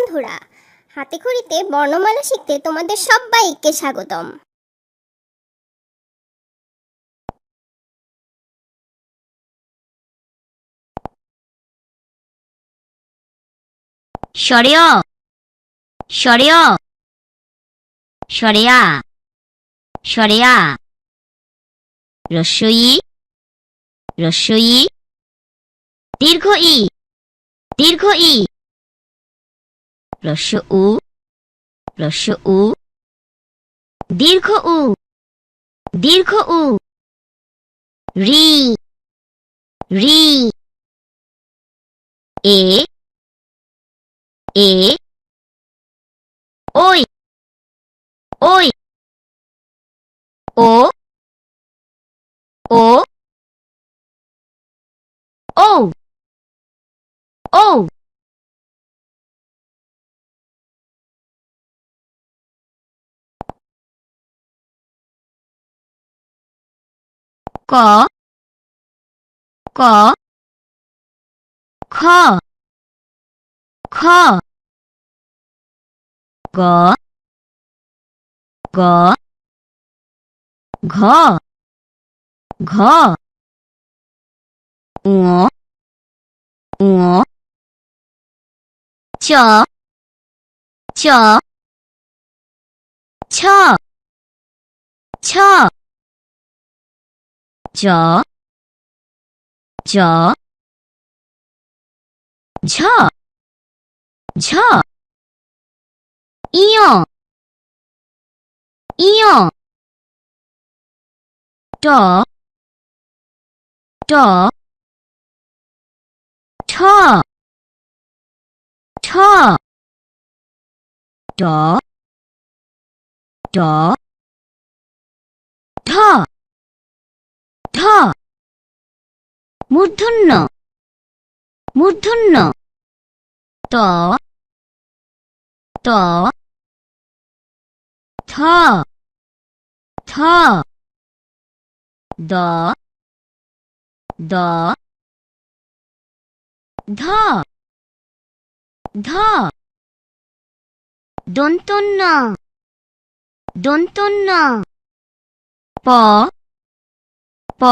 বন্ধুরা, হাতেখড়িতে বর্ণমালা শিখতে তোমাদের সবাইকে স্বাগতম। স্বরেয় স্বরেয় স্বরেয়া স্বরেয়া রস্বই রস্বই দীর্ঘ ই দীর্ঘ ই রস্ব উ দীর্ঘ উ দীর্ঘ উ রি রি এ এ ওই ওই ও ও ও ও ক ক খ খ গ গ ঘ ঘ ঙ ঙ চ চ ছ ছ জ জ ঝ ঝ ইয় ইয় ট ট ঠ ঠ ড ড ঢ ঢ মূর্ধন্য মূর্ধন্য ত ত থ থ দ দ ধ ধ দন্তন্য দন্তন্য প প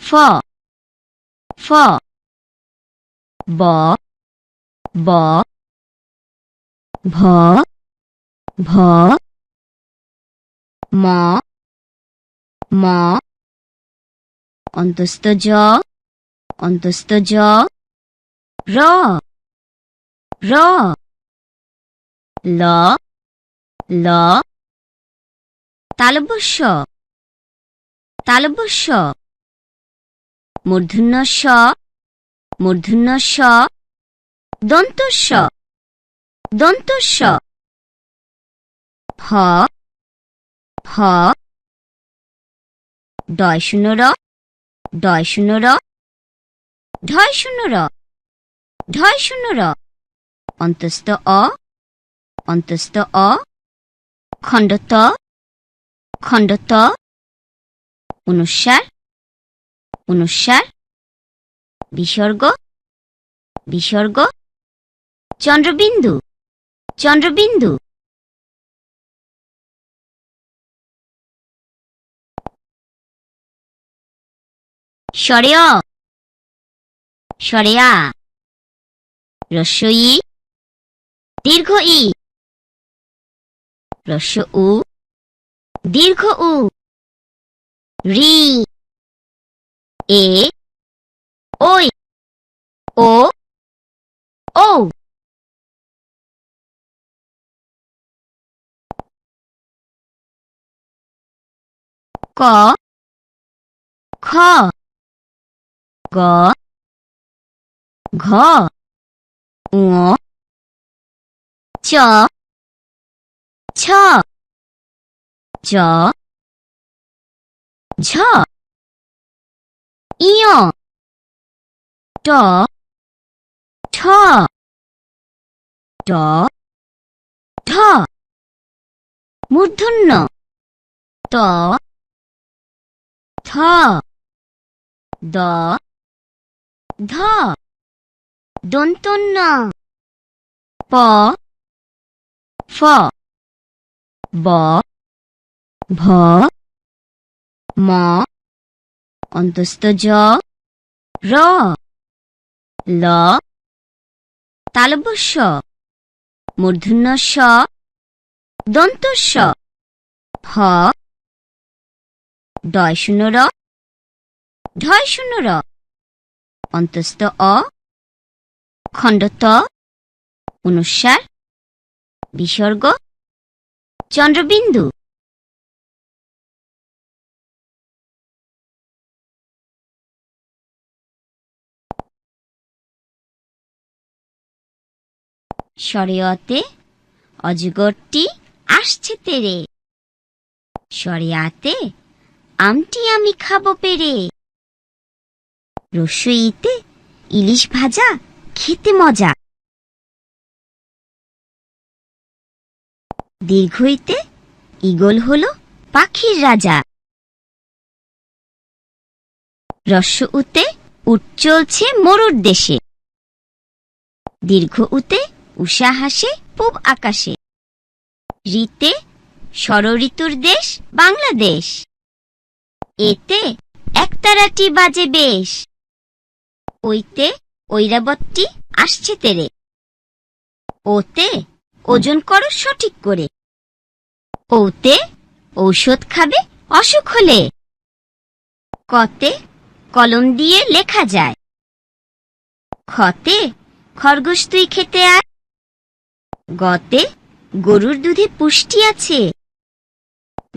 ফ ফ ব ব ভ ভ ম ম অন্তস্থ জ অন্তস্থ জ র র ল ল তালব্য তালব্য মূর্ধন্য স মূর্ধন্য স দন্তস্ব দন্তস্ব হ হ ডয় শূন্য র ডয় শূন্য র ঢয় শূন্য র ঢয় শূন্য র অন্তস্থ অ অন্তস্থ অ খণ্ডত খণ্ডত অনুস্বার অনুস্বার বিসর্গ বিসর্গ চন্দ্রবিন্দু চন্দ্রবিন্দু স্বরেয় স্বরেয়া রস্বই দীর্ঘ ই রস্ব উ দীর্ঘ উ রি এ ওই ও ও ক খ গ ঘ ঙ চ ছ জ ঝ ইয় ট ঠ ড ঢ মূর্ধন্য ত থ দ ধ দন্তন্য প ফ ব ভ ম অন্তস্থ জ র ল তালব্য শ মূর্ধন্য ষ দন্ত স হ ডয় শূন্য র ঢয় শূন্য র অন্তস্থ অ খণ্ড ত অনুস্বার বিসর্গ চন্দ্রবিন্দু স্বরে অতে অজগরটি আসছে তেরে স্বরে আতে আমটি আমি খাবো পেরে রস্যইতে ইলিশ ভাজা খেতে মজা দীর্ঘইতে ঈগল হলো পাখির রাজা রস্য উতে উট চলছে মরুর দেশে দীর্ঘ উতে উষা হাসে পূব আকাশে ঋতে ষড়ঋতুর দেশ বাংলাদেশ এতে একতারাটি বাজে বেশ ওইতে ঐরাবতটি আসছে তেরে ওতে ওজন করো সঠিক করে ওতে ঔষধ খাবে অসুখ হলে কতে কলম দিয়ে লেখা যায় খতে খরগোশ তুই খেতে আয় গতে গরুর দুধে পুষ্টি আছে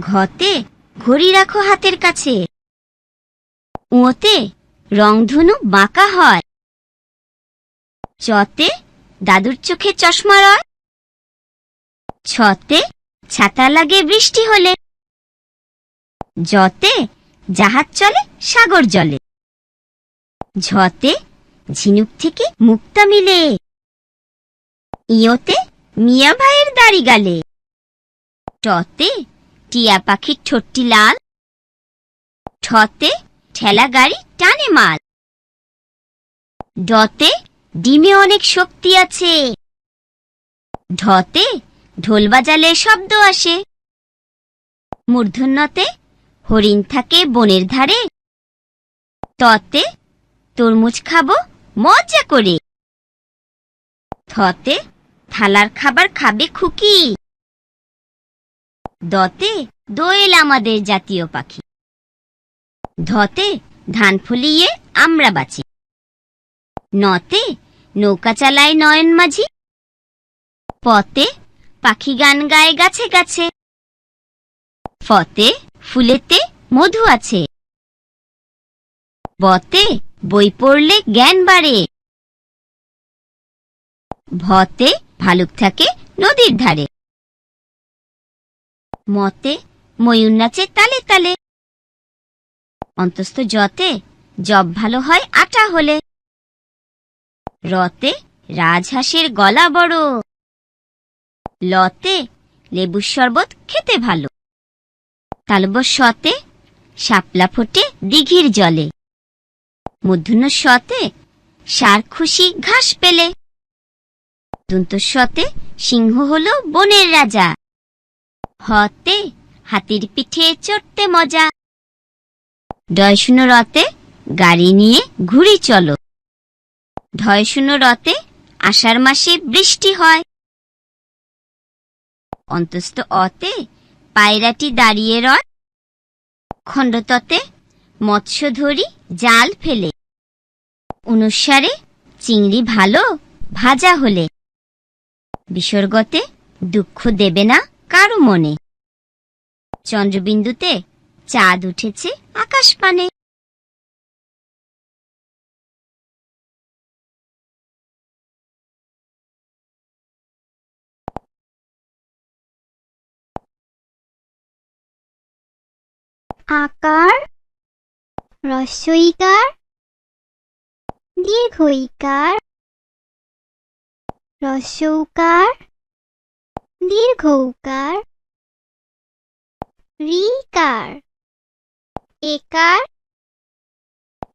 ঘতে ঘড়ি রাখো হাতের কাছে উঁতে রংধনু বাঁকা হয় চতে দাদুর চোখে চশমা রয় ছতে ছাতা লাগে বৃষ্টি হলে যতে জাহাজ চলে সাগর জলে ঝতে ঝিনুক থেকে মুক্তা মিলে ইয়োতে মিয়া ভাইয়ের দাড়ি গালে টতে টিয়া পাখির ঠোঁটটি লাল ঠতে ঠেলা গাড়ি টানে মাল ডতে ডিমে অনেক শক্তি আছে ঢতে ঢোল বাজালে শব্দ আসে মূর্ধন্যতে হরিণ থাকে বনের ধারে ততে তরমুজ খাবো মজা করে থতে থালার খাবার খাবে খুকি দতে দোয়েল আমাদের জাতীয় পাখি ধতে ধান ফলিয়ে আমরা বাঁচি নতে নৌকা চালায় নয়ন মাঝি পতে পাখি গান গায় গাছে গাছে ফতে ফুলেতে মধু আছে বতে বই পড়লে জ্ঞান বাড়ে ভতে ভালুক থাকে নদীর ধারে মতে ময়ূর নাচে তালে তালে অন্তস্থ যতে জব ভালো হয় আটা হলে রতে রাজহাঁসের গলা বড় লতে লেবুর শরবত খেতে ভালো তালব্য শতে শাপলা ফোটে দিঘির জলে মূর্ধন্য শতে ষাঁড় খুশি ঘাস পেলে দন্ত শতে সিংহ হলো বনের রাজা হতে হাতির পিঠে চড়তে মজা ডয় শূন্য রতে গাড়ি নিয়ে ঘুরি চলো ঢয় শূন্য রতে আষাঢ় মাসে বৃষ্টি হয় অন্তস্থ অতে পায়রাটি দাঁড়িয়ে রয় খণ্ডততে মৎস্য ধরি জাল ফেলে অনুসারে চিংড়ি ভালো ভাজা হলে বিসর্গতে দুঃখ দেবে না কারো মনে চন্দ্রবিন্দুতে চাঁদ উঠেছে আকাশ পানে আকার হ্রস্বইকার দীর্ঘইকার হ্রস্বউকার দীর্ঘউকার ঋকার একার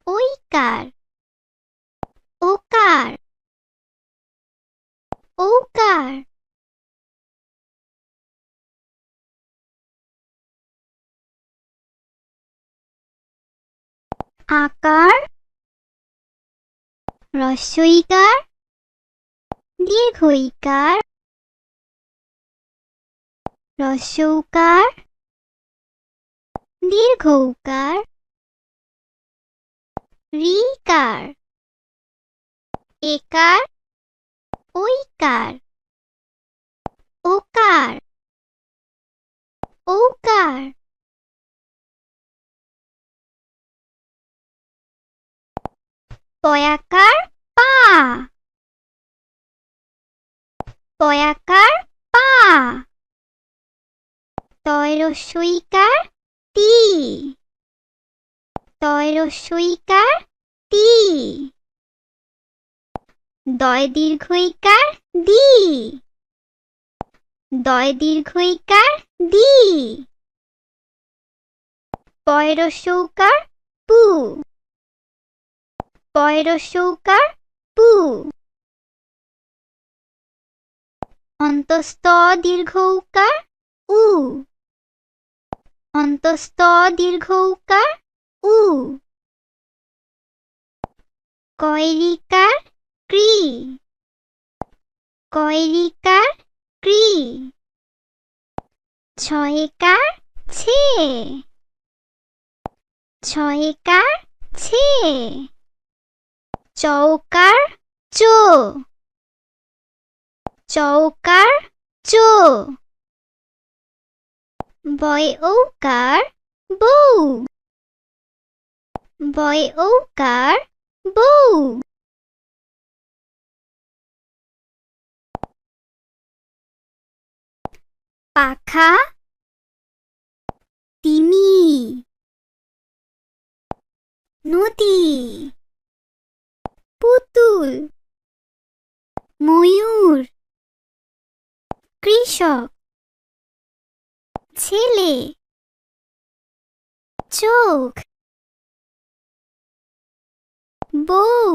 ঐকার ওকার ঔকার আকার হ্রস্বইকার দীর্ঘইকার হ্রস্বউকার দীর্ঘউকার ঋকার একার ঐকার ওকার ঔকার পয়াকার পা পয়াকার পা তয়রস্বইকার তি তয়রস্বইকার তি দয় দীর্ঘইকার দি দয় দীর্ঘইকার দি পয়রস্বউকার পু পয়রস্বউকার পু অন্তস্থ দীর্ঘউকার উ অন্তস্থ দীর্ঘউকার উ কয়রিকার ক্রি কয়রিকার ক্রি ছয়কার ছে ছয়কার ছে চৌকার চো চৌকার চো বয় ঔকার বউ বয় ঔকার বউ পাখা তিমি নদী পুতুল ময়ূর কৃষক ছেলে চোখ বউ